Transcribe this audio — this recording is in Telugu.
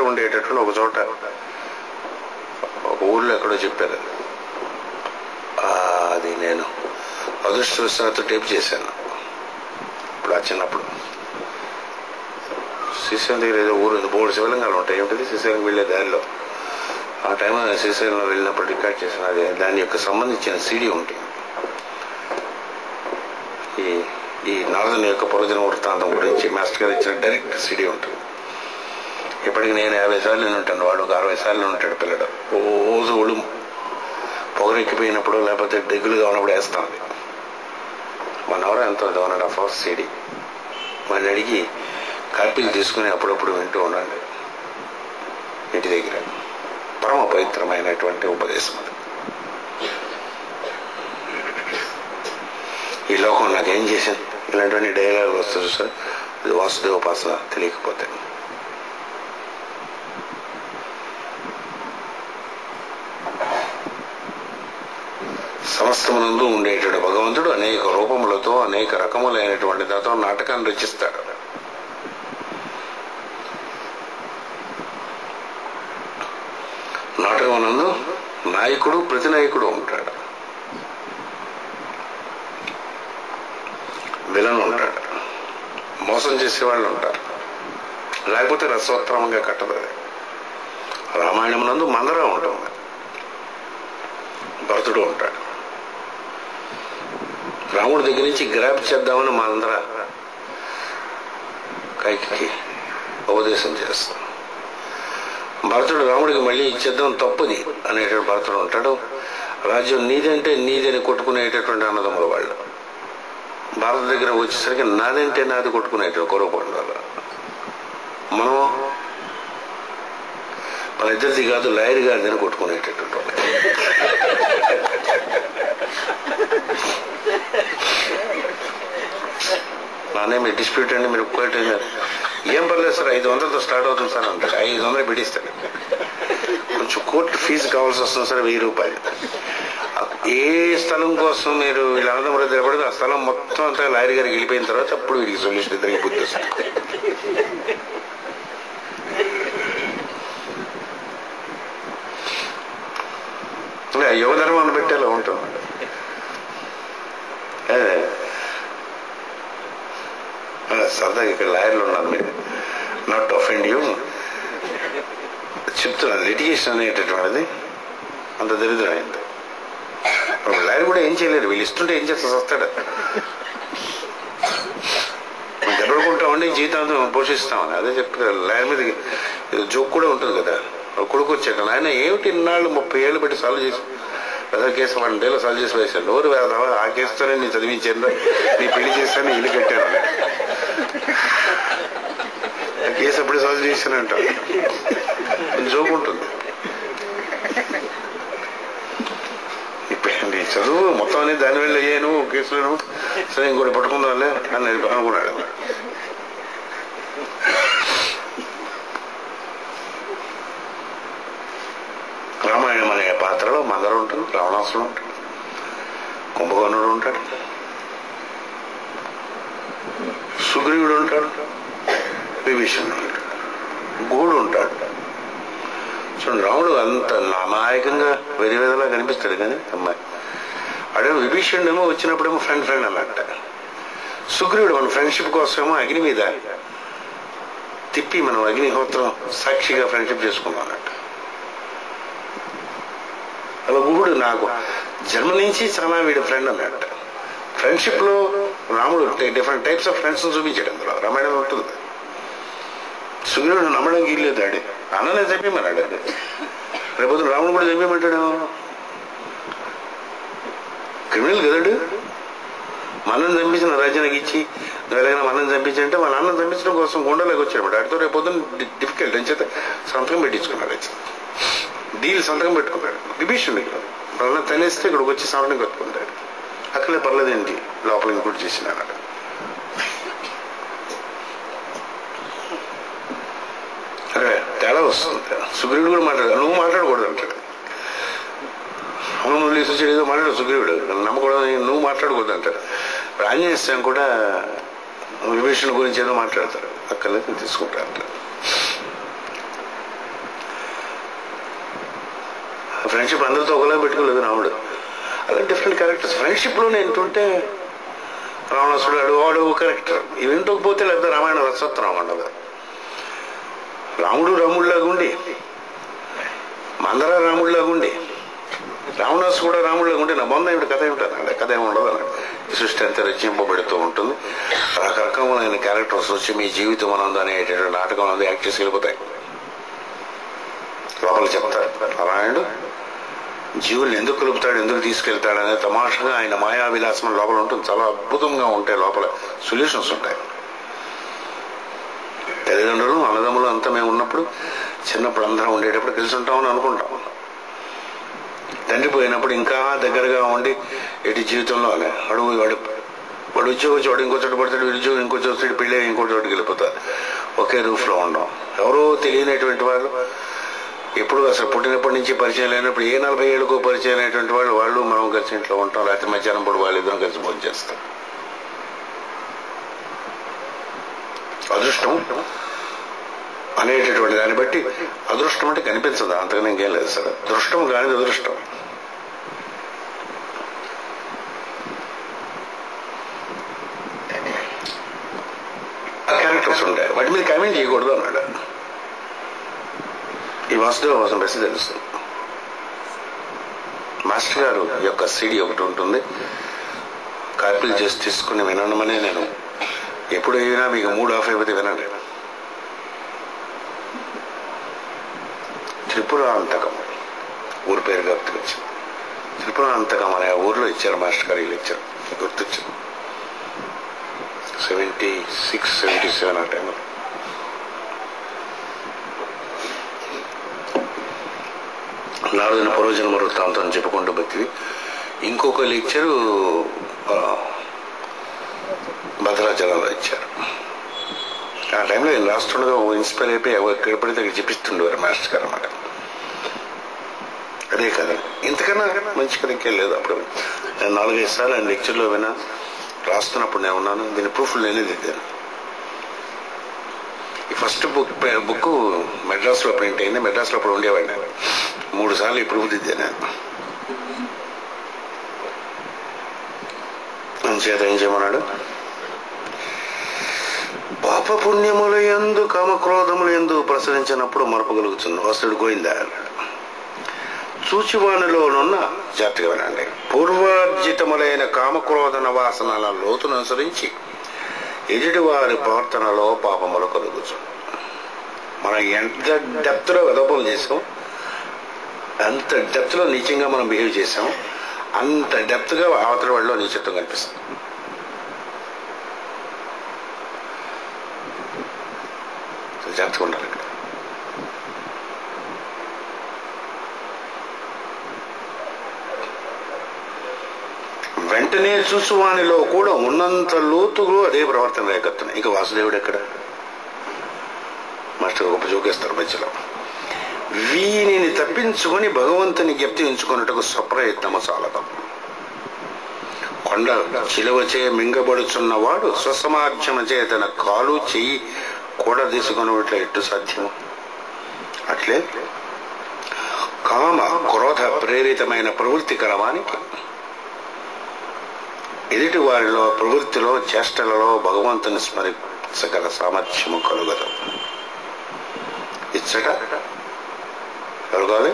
ఉండేటటువంటి ఒక చోట ఒక ఊర్లో ఎక్కడో చెప్పారు. అది నేను అదృష్టవశాత్తు టేప్ చేశాను. ఇప్పుడు ఆ చిన్నప్పుడు శ్రీశైలం దగ్గర ఏదో ఊరు ఉంది, 3 శివలింగాలు ఉంటాయి. ఏమిటది శ్రీశైలం వెళ్ళే దారిలో. ఆ టైంలో శ్రీశైలంలో వెళ్ళినప్పుడు రికార్డ్ చేసిన అది దాని యొక్క సంబంధించిన సీడీ ఉంటుంది. ఈ నారదుని యొక్క పురోజన వృత్తాంతం గురించి మాస్టర్ గారు ఇచ్చిన డైరెక్ట్ సీడీ ఉంటుంది. ఇప్పటికి నేను 50 సార్లు ఉంటాను, వాడు ఒక 60 సార్లు ఉంటాడు పిల్లడు. రోజు ఒళ్ళు పొగరెక్కిపోయినప్పుడు లేకపోతే దిగులుగా ఉన్నప్పుడు వేస్తాం. అది 1 అవర్ ఎంతో 1.5 hours సీడీ. వాడిని అడిగి కాపీలు తీసుకుని అప్పుడప్పుడు వింటూ ఉండండి ఇంటి దగ్గర. పరమ పవిత్రమైనటువంటి ఉపదేశం అది. ఈ లోకం నాకేం చేసింది ఇలాంటివన్నీ డైలాగ్ వస్తుంది సార్. ఇది వాసుదేవ ఉపాసన తెలియకపోతే. సమస్తమునందు ఉండేటువంటి భగవంతుడు అనేక రూపములతో అనేక రకములైనటువంటి దాంతో నాటకాన్ని రచిస్తాడు. నాటకమునందు నాయకుడు ప్రతినాయకుడు ఉంటాడు, విలన్ ఉంటాడు, మోసం చేసేవాళ్ళు ఉంటారు, లేకపోతే రసోత్తమంగా కట్టదు. అది రామాయణం నందు మందరం ఉంటుంది, భరతుడు ఉంటాడు. రాముడి దగ్గర నుంచి గ్రాప్ చేద్దామని మనందర కైకి ఉపదేశం చేస్తాం. భరతుడు రాముడికి మళ్ళీ ఇచ్చేద్దాం తప్పుది అనేటువంటి భరతుడు ఉంటాడు. రాజ్యం నీదంటే నీదని కొట్టుకునేటటువంటి అన్నదమ్ముల వాళ్ళు. భారత దగ్గర వచ్చేసరికి నాదంటే నాది కొట్టుకునేటువంటి కొరవపడాలి. మనం మన ఇద్దరిది కాదు లాయర్ గారిదని కొట్టుకునేటటువంటి వాళ్ళు. నానే మీరు డిస్ప్యూట్ అండి, మీరు కోర్టు ఏం పర్లేదు సార్, 500తో స్టార్ట్ అవుతుంది సార్ అంటాడు. 500 పెట్టిస్తాడు. కొంచెం కోర్టు ఫీజు కావాల్సి వస్తుంది సార్, 1000 రూపాయలు. ఏ స్థలం కోసం మీరు వీళ్ళ అన్నదమ్ములు తిరగబడి ఆ స్థలం మొత్తం అంతా లాయర్ గారికి వెళ్ళిపోయిన తర్వాత అప్పుడు వీడికి సొల్యూషన్ ఇద్దరికి బుద్ధి వస్తుంది. యువధర్మాన్ని పెట్టి అలా ఉంటాం. సరదాగా ఇక్కడ లాయర్లు ఉన్నారు, మీరు నాట్ అఫెండ్ యూ చెప్తున్నాను. లిటిగేషన్ అనేటటువంటిది అంత దరిద్రమైంది. లాయర్ కూడా ఏం చేయలేరు, వీళ్ళు ఇస్తుంటే ఏం చేస్తా వస్తాడు. దెబ్బడుకుంటామండి, జీవితాంతం పోషిస్తామని అదే చెప్తారు. లాయర్ మీద జోక్ కూడా ఉంటుంది కదా. కొడుకు వచ్చాక ఆయన ఏమిటి ఇన్నాళ్ళు 30 ఏళ్ళు పెట్టి సాల్వ్ చేసి పెద్ద కేసు 1 డేలో సాల్వ్ చేసి వేసాడు. నోరు వేదావా, ఆ కేసుతోనే నేను చదివించాను, నీ పెళ్లి చేస్తాను, ఇల్లు కట్టాను. ఆ కేసు అప్పుడే సాల్వ్ చేశానంట. జోక్ ఉంటుంది. ఇప్పుడు చదువు మొత్తం అని దానివల్ల అయ్యాను కేసులను, సరే ఇంకోటి పట్టుకుందాంలే అని అనుకున్నాడు. రామాయణం అనే పాత్రలో మందరు ఉంటాడు, రావణాసుడు ఉంటాడు, కుంభకర్ణుడు ఉంటాడు, సుగ్రీవుడు ఉంటాడు, విభీషణుడు ఉంటాడు, గూడు ఉంటాడు. చూడండి, రాముడు అంత అమాయకంగా వెరివేదలా కనిపిస్తాడు కానీ అమ్మాయి అడే. విభీషణుడేమో వచ్చినప్పుడేమో ఫ్రెండ్ అన్నట్ట. సుగ్రీవుడు మన ఫ్రెండ్షిప్ కోసమేమో అగ్ని మీద తిప్పి మనం అగ్నిహోత్రం సాక్షిగా ఫ్రెండ్షిప్ చేసుకున్నాం అన్నట్టు. అలా గుహుడు నాకు జన్మ నుంచి చాలా వీడు ఫ్రెండ్ అన్నట్టు. ఫ్రెండ్షిప్ లో రాముడు డిఫరెంట్ టైప్స్ ఆఫ్ ఫ్రెండ్స్ చూపించాడు. అందులో రామాయణం ఉంటుంది. సుగ్రీవుడు నమ్మడం గీలేదు, ఆడి అన్ననే చంపేమన్నాడు. రేపు రాముడు కూడా చంపేమంటాడు. క్రిమినల్ కదాడు. మనల్ని చంపించిన రాజ్యానికి ఇచ్చి ఎలాగైనా మనల్ని చంపించంటే వాళ్ళ అన్నం చంపించడం కోసం గుండెలోకి వచ్చాడు. ఆడితో రేపు పొద్దున్న డిఫికల్ట్ అని చేత సంతకం పెట్టించుకున్నాడు. డీల్ సంతకం పెట్టుకున్నాడు. విభీషణుడికి వాళ్ళ తనేస్తే ఇక్కడికి వచ్చి సంతకం కట్టుకుంటాడు. అక్కడే పర్లేదేంటి లోపల ఇంకోటి చేసినాడు. అరే తేడా వస్తుంది. సుగ్రీవుడు కూడా మాట్లాడాడు, నువ్వు మాట్లాడకూడదు అంటాడు. అవును వదిలేసి వచ్చాడు, ఏదో మాట్లాడు సుగ్రీవుడు, నమ్మకూడదు, నువ్వు మాట్లాడకూడదు అంటాడు. ఆంజనేయ స్వామి కూడా విభీషణ గురించి ఏదో మాట్లాడతారు, అక్కర్లేదు తీసుకుంటారు. ఫ్రెండ్షిప్ అందరితో ఒకలా పెట్టుకోలేదు రాముడు. అలా డిఫరెంట్ క్యారెక్టర్స్. ఫ్రెండ్షిప్లో ఏంటంటే రావణాసుడు వాడు క్యారెక్టర్, ఇవి వింటకపోతే లేకపోతే రామాయణ రసత్వం ఉండదు. రాముడు రాముడిలాగా ఉండి, మందర రాముడిలాగా ఉండి, రావణాసు కూడా రాముడిలాగా ఉండి నా బంధం ఏమిటి కథ ఏమిటాను అదే కథ ఏమి ఉండదు అన్నాడు. ఈ సృష్టి అంతా రచింపబడుతూ ఉంటుంది. రకరకమైన క్యారెక్టర్స్ వచ్చి మీ జీవితం అనందు అనేటటువంటి నాటకం అందు యాక్ట్ చేసి వెళ్ళిపోతాయి. లోపల చెప్తారు నారాయణుడు జీవుల్ని ఎందుకు కలుపుతాడు, ఎందుకు తీసుకెళ్తాడు అనేది తమాషగా ఆయన మాయా విలాసం లోపల ఉంటుంది. చాలా అద్భుతంగా ఉంటాయి, లోపల సొల్యూషన్స్ ఉంటాయి. తల్లిదండ్రులు అన్నదమ్ములు అంతా మేము ఉన్నప్పుడు చిన్నప్పుడు అందరం ఉండేటప్పుడు కలిసి ఉంటామని అనుకుంటాం. తండ్రి పోయినప్పుడు ఇంకా దగ్గరగా ఉండి ఎటు జీవితంలోనే వాడు ఉద్యోగం వచ్చి వాడు ఇంకో చోటు పడతాడు, ఉద్యోగం ఇంకో చోటు పెళ్ళి ఇంకో చోటుకి వెళ్ళిపోతారు. ఒకే రూఫ్లో ఉండడం. ఎవరో తెలియనటువంటి వాళ్ళు, ఎప్పుడు అసలు పుట్టినప్పటి నుంచి పరిచయం లేనప్పుడు 40 ఏళ్ళకో పరిచయం అయినటువంటి వాళ్ళు మనం కలిసి ఇంట్లో ఉంటాం. రాత్రి మధ్యాహ్నం పూట వాళ్ళిద్దరం కలిసి భోజనం చేస్తాం. అదృష్టం అనేటటువంటి దాన్ని బట్టి అదృష్టం అంటే కనిపించదు, అంతగా ఇంకేం లేదు సార్. దృష్టం కానిది అదృష్టం. ఆ క్యారెక్టర్స్ ఉంటాయి, వాటి మీద కామెంట్ చేయకూడదు అన్నాడు. ఈ వాసుదేవ కోసం బెస్ట్ తెలుస్తుంది. మాస్టర్ గారు యొక్క సిడి ఒకటి ఉంటుంది, కాపీలు చేసి తీసుకుని వినడమనే నేను ఎప్పుడు అయినా మీకు మూడ్ ఆఫ్ అయిపోతే వినండి. త్రిపురాంతకం ఊరి పేరు గుర్తుకొచ్చింది. త్రిపురాంతకం అనే ఊర్లో ఇచ్చారు మాస్టర్ గారు ఈ లెక్చర్, గుర్తొచ్చింది. 76, 77 ఆ టైంలో. నారదుని పూర్వజన్మ వృత్తాంతం చెప్పుకుంటూ బతివి ఇంకొక లెక్చరు భద్రాచలంలో ఇచ్చారు. ఆ టైంలో నేను రాష్ట్రంలో ఇన్స్పైర్ అయిపోయి ఎక్కడ పడితే అక్కడ చెప్పిస్తుండేవారు మాస్టర్ గారు అన్నమాట. అదే కదా, ఇంతకన్నా మంచి కథ ఇంకేం లేదు. అప్పుడు నేను 4-5 సార్లు ఆయన లెక్చర్లో విన్నా. రాస్తున్నప్పుడు నేను ఉన్నాను, దీని ప్రూఫ్లు నేనే దిద్దాను. ఈ ఫస్ట్ బుక్ మెడ్రాస్లో ప్రింట్ అయింది. మెడ్రాస్లో అప్పుడు ఉండేవాడిని నేను. 3 సార్లు ఈ ప్రూఫ్ దిద్దాను. చేత ఏం చేయమన్నాడు? పాప పుణ్యముల యందు కామక్రోధముల యందు ప్రసరించినప్పుడు మరపగలుగుతుంది వస్తుడు గోయిందా అన్నాడు. చూచివానిలోనున్న జాగ్రత్తగా వినండి. పూర్వార్జితములైన కామక్రోధన వాసనల లోతును అనుసరించి ఎదుటి వారి ప్రవర్తనలో పాపములు కలుగుతుంది. మనం ఎంత డెప్త్లో వెదపలు చేసాం, అంత డెప్త్లో నీచంగా మనం బిహేవ్ చేసాం, అంత డెప్త్గా అవతల వాళ్ళలో నీచత్వం కనిపిస్తుంది. జాగ్రత్తగా ఉండాలి. ఇక్కడ వెంటనే చూసువానిలో కూడా ఉన్నంత లోతులో అదే ప్రవర్తన రేకెత్తున్నాయి. ఇక వాసుదేవుడు ఎక్కడ? మాస్టర్ గొప్ప జోకేస్తారు మధ్యలో. వీనిని తప్పించుకొని భగవంతుని జ్ఞప్తి ఉంచుకున్నట్టుకు స్వప్రయత్నము చాలదు. కొండ చిలువచే మింగబడుచున్నవాడు స్వసమార్జన చే తన కాలు చెయ్యి కూడా తీసుకున్నట్ల ఎట్టు సాధ్యము? అట్లే కామ క్రోధ ప్రేరితమైన ప్రవృత్తి కలవానికి ఎదుటి వారిలో ప్రవృత్తిలో చేష్టలలో భగవంతుని స్మరించగల సామర్థ్యము కలుగదు. ఇచ్చట కలగాలి.